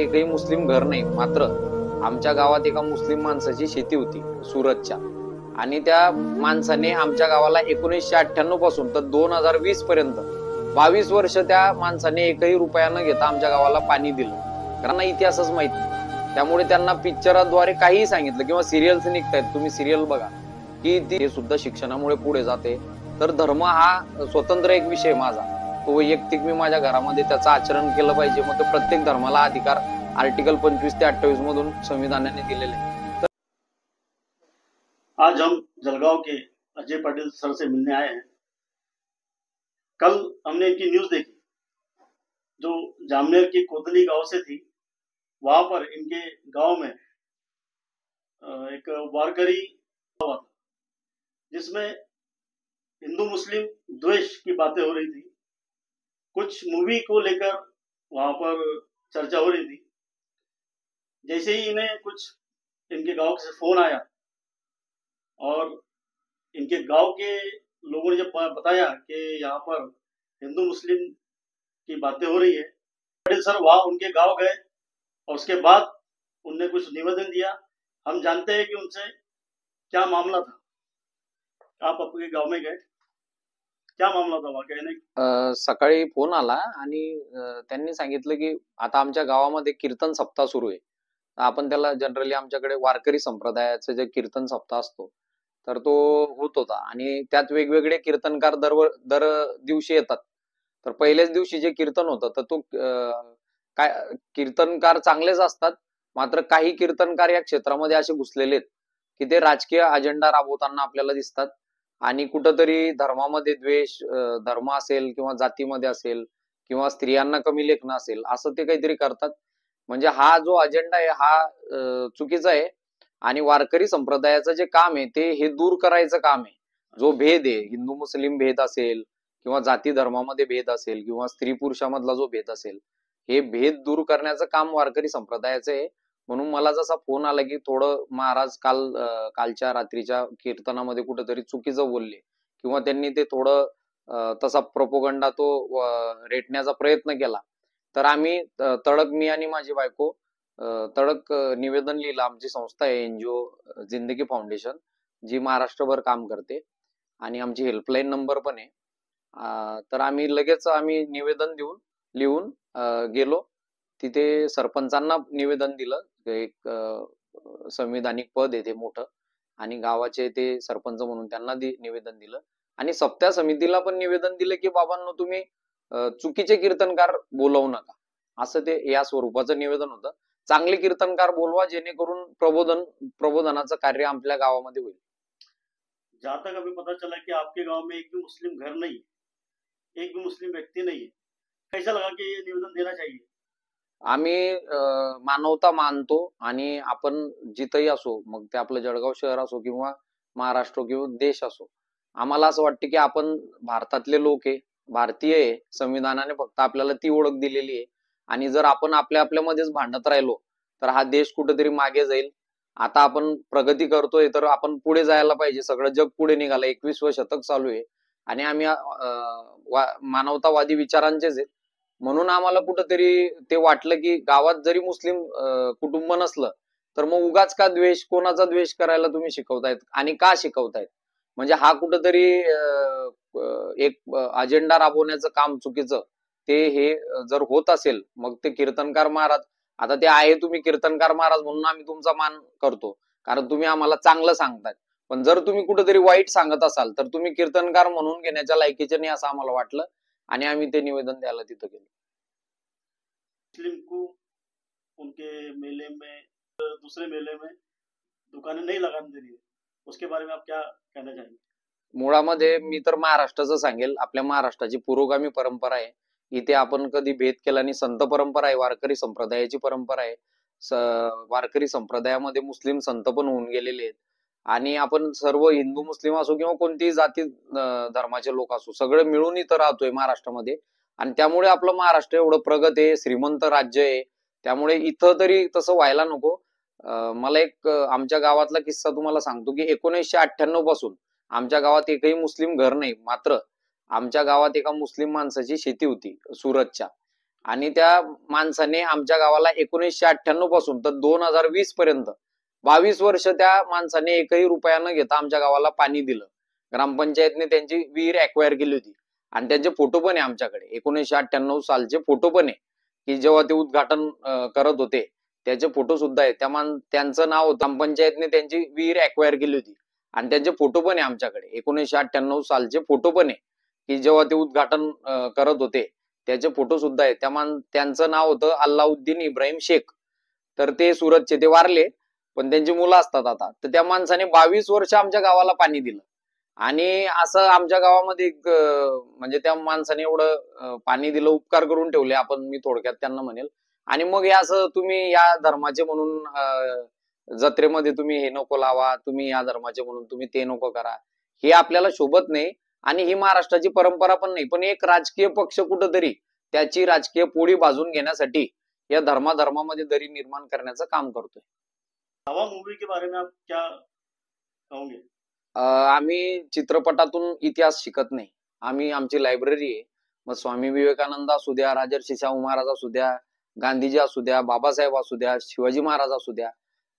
एकही मुस्लिम घर नाही, मात्र आमच्या गावात एका मुस्लिम माणसाची शेती होती सुरतच्या. आणि त्या माणसाने आमच्या गावाला 1998 पासून तर 2020 पर्यंत 22 वर्ष त्या माणसाने एकही रुपया न घेता आमच्या गावाला पाणी दिलं. कारण इतिहासच माहित नाही. त्यामुळे त्यांना पिक्चराद्वारे काहीही सांगितलं किंवा सिरियल्स निघतायत, तुम्ही सिरियल बघा, की ते सुद्धा शिक्षणामुळे पुढे जाते. तर धर्म हा स्वतंत्र एक विषय माझा, तो वैयक्तिक मी माझ्या घरामध्ये त्याचं आचरण केलं पाहिजे. मग तो प्रत्येक धर्माला अधिकार आर्टिकल 25 ते 28 मधून संविधानाने दिलेले आहे. आज हम जलगांव के अजय पाटिल सर से मिलने आए हैं। कल हमने इनकी न्यूज देखी जो जामनेर की कोतली गांव से थी। वहां पर इनके गांव में एक वारकरी हुआ था जिसमें हिंदू मुस्लिम द्वेष की बातें हो रही थी। कुछ मूवी को लेकर वहां पर चर्चा हो रही थी। जैसे ही इन्हें कुछ इनके गांव से फोन आया और इनके गांव के लोगों ने जब बताया कि यहाँ पर हिंदू मुस्लिम की बातें हो रही है, पाटिल सर वहां उनके गांव गए और उसके बाद उनने कुछ निवेदन दिया। हम जानते हैं कि उनसे क्या मामला था। आप आपके गांव में गए, क्या मामला था वहां कहने? सकाळी फोन आला आणि त्यांनी सांगितलं की आता आमच्या गावामध्ये कीर्तन सप्ताह सुरू आहे. आपण त्याला जनरली आमच्याकडे वारकरी संप्रदायाचं जे कीर्तन सप्ताह असतो तर तो होत होता आणि त्यात वेगवेगळे कीर्तनकार दर दिवशी येतात. तर पहिल्याच दिवशी जे कीर्तन होतं तर तो काय कीर्तनकार चांगलेच असतात, मात्र काही कीर्तनकार या क्षेत्रामध्ये असे घुसलेले आहेत की ते राजकीय अजेंडा राबवताना आपल्याला दिसतात आणि कुठंतरी धर्मामध्ये द्वेष, धर्म असेल किंवा जातीमध्ये असेल किंवा स्त्रियांना कमी लेखणं असेल असं ते काहीतरी करतात. म्हणजे हा जो अजेंडा आहे हा चुकीचा आहे आणि वारकरी संप्रदायाचं जे काम आहे ते हे दूर करायचं काम आहे. जो भेद आहे, हिंदू मुस्लिम भेद असेल किंवा जाती धर्मामध्ये भेद असेल किंवा स्त्री पुरुषामधला जो भेद असेल, हे भेद दूर करण्याचं काम वारकरी संप्रदायाचं आहे. म्हणून मला जसा फोन आला की थोडं महाराज कालच्या रात्रीच्या कीर्तनामध्ये कुठेतरी चुकीचं बोलले किंवा त्यांनी ते थोडं तसा प्रोपोगंडा तो रेटण्याचा प्रयत्न केला, तर आम्ही तडक, मी आणि माझी बायको तडक निवेदन लिहिलं. आमची संस्था आहे NGO जिंदगी फाउंडेशन, जी महाराष्ट्रभर काम करते आणि आमची हेल्पलाईन नंबर पण आहे. तर आम्ही लगेच निवेदन लिहून गेलो तिथे. सरपंचांना निवेदन दिलं, एक संविधानिक पद आहे ते मोठं आणि गावाचे ते सरपंच म्हणून त्यांना निवेदन दिलं आणि सप्ताह समितीला पण निवेदन दिलं की बाबांनो तुम्ही चुकीचे कीर्तनकार बोलवू नका, असं ते या स्वरूपाचं निवेदन होतं. चांगले कीर्तनकार बोलवा जेणेकरून प्रबोधनाचं कार्य आपल्या गावामध्ये होईल. जहां तक अभी पता चला कि आपके गांव में एक भी मुस्लिम घर नहीं, एक भी मुस्लिम व्यक्ति नहीं है, कैसा लगा कि ये निवेदन देना चाहिए? आम्ही मानवता मानतो आणि आपण जिथंही असो, मग ते आपलं जळगाव शहर असो किंवा महाराष्ट्र किंवा देश असो, आम्हाला असं वाटतं की आपण भारतातले लोक आहे, भारतीय आहे. संविधानाने फक्त आपल्याला ती ओळख दिलेली आहे आणि जर आपण आपल्यामध्येच भांडत राहिलो तर हा देश कुठेतरी मागे जाईल. आता आपण प्रगती करतोय तर आपण पुढे जायला पाहिजे. सगळं जग पुढे निघालं, 21वं शतक चालू आहे आणि आम्ही मानवतावादी विचारांचेच आहेत. म्हणून आम्हाला कुठंतरी ते वाटलं की गावात जरी मुस्लिम कुटुंब नसलं तर मग उगाच का द्वेष, कोणाचा द्वेष करायला तुम्ही शिकवतायत आणि का शिकवतायत? म्हणजे हा कुठंतरी एक अजेंडा राबवण्याचं काम चुकीचं ते हे जर होत असेल, मग ते कीर्तनकार महाराज, आता ते आहे तुम्ही कीर्तनकार महाराज म्हणून आम्ही तुमचा मान करतो कारण तुम्ही आम्हाला चांगलं सांगताय. पण जर तुम्ही कुठेतरी वाईट सांगत असाल तर तुम्ही कीर्तनकार म्हणून घेण्याच्या लायकीचे नाही असं आम्हाला वाटलं आणि आम्ही ते निवेदन द्यायला तिथं गेलो. मुस्लिम को उनके मेले में, दूसरे मेले में दुकानें नहीं लगाने देनी, उसके बारे में आप क्या कहना चाहेंगे? मुळामध्ये मी तर महाराष्ट्राचं सांगेल. आपल्या महाराष्ट्राची पुरोगामी परंपरा आहे. इथे आपण कधी भेद केला नाही. संत परंपरा आहे, वारकरी संप्रदायाची परंपरा आहे. वारकरी संप्रदायामध्ये मुस्लिम संत पण होऊन गेलेले आहेत आणि आपण सर्व हिंदू मुस्लिम असो किंवा कोणतीही जाती धर्माचे लोक असो, सगळे मिळून इथं राहतोय महाराष्ट्रामध्ये आणि त्यामुळे आपलं महाराष्ट्र एवढं प्रगत आहे, श्रीमंत राज्य आहे. त्यामुळे इथं तरी तसं व्हायला नको. मला एक आमच्या गावातला किस्सा तुम्हाला सांगतो की 1998 पासून आमच्या गावात एकही मुस्लिम घर नाही, मात्र आमच्या गावात एका मुस्लिम माणसाची शेती होती सुरतच्या. आणि त्या माणसाने आमच्या गावाला 1998 पासून तर 2020 पर्यंत 22 वर्ष त्या माणसाने एकही रुपया न घेता आमच्या गावाला पाणी दिलं. ग्रामपंचायतने त्यांची विहीर अक्वायर केली होती आणि त्यांचे फोटो पण आहे आमच्याकडे. 1998 सालचे फोटो पण आहे की जेव्हा ते उद्घाटन करत होते त्याचे फोटो सुद्धा आहेत. त्यांचं नाव होतं, ग्रामपंचायतने त्यांची विहीर अक्वायर केली होती आणि त्यांचे फोटो पण आहे आमच्याकडे. 1998 सालचे फोटो पण आहे की जेव्हा ते उद्घाटन करत होते त्याचे फोटो सुद्धा आहेत. त्यांचं नाव होतं अल्लाउद्दीन इब्राहिम शेख. तर ते सुरतचे, ते वारले पण त्यांची मुलं असतात आता. तर त्या माणसाने 22 वर्ष आमच्या गावाला पाणी दिलं आणि असं आमच्या गावामध्ये एक म्हणजे त्या माणसाने एवढं पाणी दिलं, उपकार करून ठेवले आपण, मी थोडक्यात त्यांना म्हणेल. आणि मग हे असं तुम्ही या धर्माचे म्हणून जत्रेमध्ये तुम्ही हे नको लावा, तुम्ही या धर्माचे म्हणून तुम्ही ते नको करा, हे आपल्याला शोभत नाही आणि ही महाराष्ट्राची परंपरा पण नाही. पण एक राजकीय पक्ष कुठंतरी त्याची राजकीय पोळी भाजून घेण्यासाठी या धर्माधर्मामध्ये दरी निर्माण करण्याचं काम करतोय. हवा मूवी के बारे में आप क्या कहोगे? आम्ही चित्रपटातून इतिहास शिकत नाही. आमची लायब्ररी आहे. मग स्वामी विवेकानंद असू द्या, राजर्षी शाहू महाराज असू द्या, गांधीजी असू द्या, बाबासाहेब असू द्या, शिवाजी महाराज असू द्या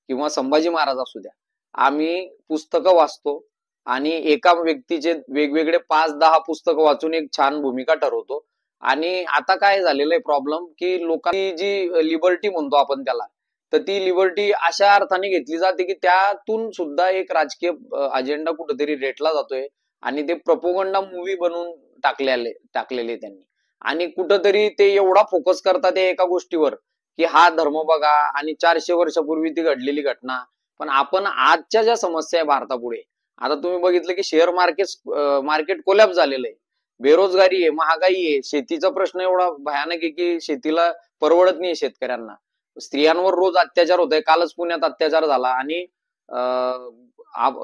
किंवा संभाजी महाराज असू द्या, आम्ही पुस्तकं वाचतो आणि एका व्यक्तीचे वेगवेगळे 5-10 पुस्तकं वाचून एक छान भूमिका ठरवतो. आणि आता काय झालेलं आहे प्रॉब्लेम, की लोकांची जी लिबर्टी म्हणतो आपण त्याला, तर ती लिबर्टी अशा अर्थाने घेतली जाते की त्यातून सुद्धा एक राजकीय अजेंडा कुठेतरी रेटला जातोय आणि ते प्रोपोगंडा मूवी बनवून टाकलेले त्यांनी. आणि कुठंतरी ते एवढा फोकस करतात एका गोष्टीवर की हा धर्म बघा आणि 400 वर्षापूर्वी ती घडलेली घटना. पण आपण आजच्या ज्या समस्या आहे भारतापुढे, आता तुम्ही बघितलं की शेअर मार्केट कोलॅप्स झालेलं आहे, बेरोजगारी आहे, महागाई आहे, शेतीचा प्रश्न एवढा भयानक आहे की शेतीला परवडत नाही शेतकऱ्यांना, स्त्रियांवर रोज अत्याचार होत आहे. कालच पुण्यात अत्याचार झाला आणि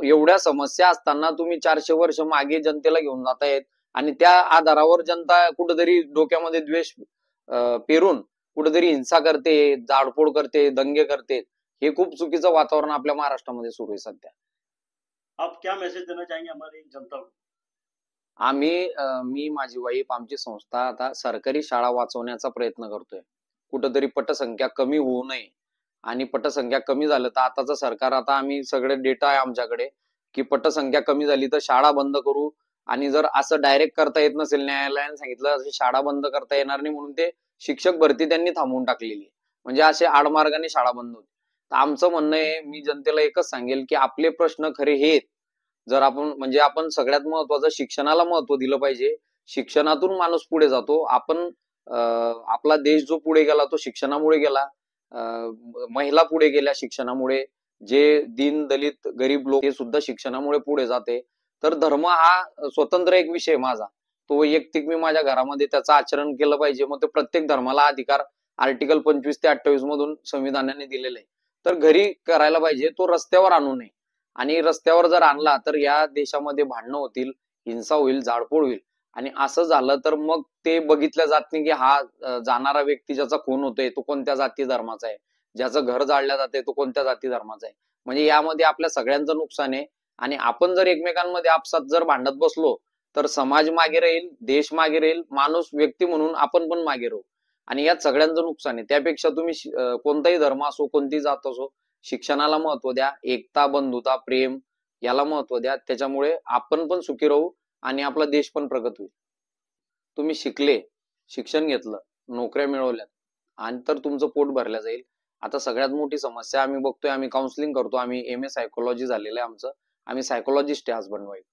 एवढ्या समस्या असताना तुम्ही 400 वर्ष मागे जनतेला घेऊन जातायत आणि त्या आधारावर जनता कुठेतरी डोक्यामध्ये द्वेष पेरून कुठेतरी हिंसा करते, जाडपोड करते, दंगे करते. हे खूप चुकीचं वातावरण आपल्या महाराष्ट्रामध्ये सुरू आहे सध्या. आप क्या मैसेज देना चाहेंगे हमारी जनता को? मी, माझी वाईफ, आमची संस्था आता सरकारी शाळा वाचवण्याचा प्रयत्न करतोय. कुठंतरी पटसंख्या कमी होऊ नये आणि पटसंख्या कमी झालं तर आताचं सरकार, आता आम्ही सगळे डेटा आहे आमच्याकडे की पटसंख्या कमी झाली तर शाळा बंद करू. आणि जर असं डायरेक्ट करता येत नसेल, न्यायालयाने सांगितलं अशी शाळा बंद करता येणार नाही म्हणून ते शिक्षक भरती त्यांनी थांबवून टाकलेली आहे. म्हणजे असे आडमार्गाने शाळा बंद होती. तर आमचं म्हणणं आहे, मी जनतेला एकच सांगेल की आपले प्रश्न खरे हे, जर आपण सगळ्यात महत्वाचं शिक्षणाला महत्व दिलं पाहिजे. शिक्षणातून माणूस पुढे जातो. आपला देश जो पुढे गेला तो शिक्षणामुळे गेला. महिला पुढे गेल्या शिक्षणामुळे, जे दीन दलित गरीब लोक ते सुद्धा शिक्षणामुळे पुढे जाते. तर धर्म हा स्वतंत्र एक विषय माझा, तो वैयक्तिक मी माझ्या घरामध्ये त्याचं आचरण केलं पाहिजे. मग ते प्रत्येक धर्माला अधिकार आर्टिकल 25 ते 28 मधून संविधानाने दिलेले आहे. तर घरी करायला पाहिजे, तो रस्त्यावर आणू नये. आणि रस्त्यावर जर आणला तर या देशामध्ये भांडणं होतील, हिंसा होईल, जाळपोळ होईल. आणि असं झालं तर मग ते बघितलं जात नाही की हा जाणारा व्यक्ती ज्याचा खून होतोय तो कोणत्या जाती धर्माचा आहे, ज्याचं घर जाळल्या जाते तो कोणत्या जाती धर्माचा आहे. म्हणजे यामध्ये आपल्या सगळ्यांचं नुकसान आहे. आणि आपण जर एकमेकांमध्ये आपसात जर भांडत बसलो तर समाज मागे राहील, देश मागे राहील, माणूस व्यक्ती म्हणून आपण पण मागे राहू. आणि यात सगळ्यांचं नुकसान आहे. त्यापेक्षा तुम्ही कोणताही धर्म असो, कोणती जात असो, शिक्षणाला महत्व द्या, एकता, बंधुता, प्रेम याला महत्व द्या. त्याच्यामुळे आपण पण सुखी राहू आणि आपला देश पण प्रगत होईल. तुम्ही शिकले, शिक्षण घेतलं, नोकऱ्या मिळवल्यात आणि तर तुमचं पोट भरलं जाईल. आता सगळ्यात मोठी समस्या आम्ही बघतोय, आम्ही काउन्सिलिंग करतो, आम्ही MA सायकोलॉजी झालेलं आहे आमचं, आम्ही सायकोलॉजिस्ट आहे हसबंड वाईफ.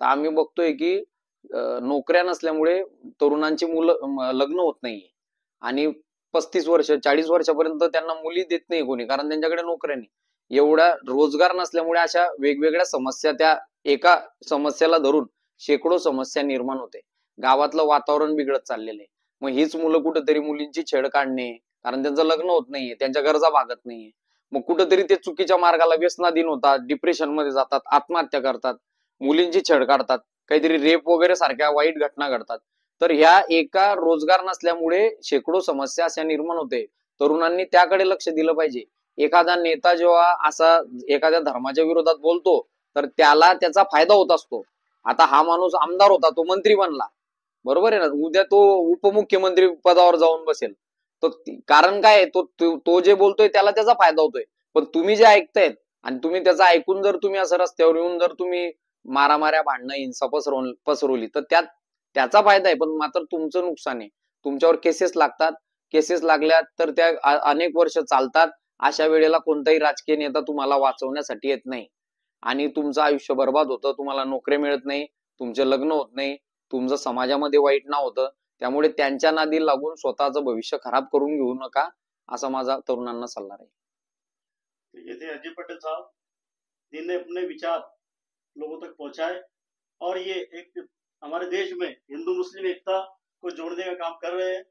तर आम्ही बघतोय की नोकऱ्या नसल्यामुळे तरुणांची मुलं लग्न होत नाहीये आणि 35 वर्ष 40 वर्षापर्यंत त्यांना मुली देत नाही कोणी, कारण त्यांच्याकडे नोकऱ्या नाही. एवढा रोजगार नसल्यामुळे अशा वेगवेगळ्या समस्या, त्या एका समस्याला धरून शेकडो समस्या निर्माण होते. गावातलं वातावरण बिघडत चाललेलं आहे. मग हीच मुलं कुठेतरी मुलींची छेड काढणे, कारण त्यांचं लग्न होत नाहीये, त्यांच्या गरजा भागत नाहीये, मग कुठेतरी ते चुकीच्या मार्गाला व्यसनाधीन होतात, डिप्रेशन मध्ये जातात, आत्महत्या करतात, मुलींची छेड काढतात, काहीतरी रेप वगैरे सारख्या वाईट घटना घडतात. तर ह्या एका रोजगार नसल्यामुळे शेकडो समस्या अशा निर्माण होते. तरुणांनी त्याकडे लक्ष दिलं पाहिजे. एखादा नेता जेव्हा असा एखाद्या धर्माच्या विरोधात बोलतो तर त्याला त्याचा फायदा होत असतो. आता हा माणूस आमदार होता, तो मंत्री बनला, बरोबर आहे ना. उद्या तो उपमुख्यमंत्री पदावर जाऊन बसेल. तो कारण काय आहे, तो जे बोलतोय त्याला त्याचा फायदा होतोय. पण तुम्ही जे ऐकतायत आणि तुम्ही त्याचं ऐकून जर तुम्ही असं रस्त्यावर येऊन जर तुम्ही मारामाऱ्या भांडणं हिंसा पसरवली तर त्याचा फायदा आहे, पण मात्र तुमचं नुकसान आहे. तुमच्यावर केसेस लागतात. केसेस लागल्या तर त्या अनेक वर्ष चालतात. अशा वेळेला कोणताही राजकीय नेता तुम्हाला वाचवण्यासाठी येत नाही आणि तुमचं आयुष्य बर्बाद होतं. तुम्हाला नोकरी मिळत नाही, तुमचे लग्न होत नाही, तुमचं समाजामध्ये वाईट नाव होतं. त्यामुळे त्यांच्या नादी लागून स्वतःचं भविष्य खराब करून घेऊ नका, असा माझा तरुणांना सल्ला राहील. तो ये थे अजय पटेल साहब, जिन्होंने अपने विचार लोगों तक पहुंचाए और ये एक हमारे देश में हिंदू मुस्लिम एकता को जोड़ने का काम कर रहे हैं।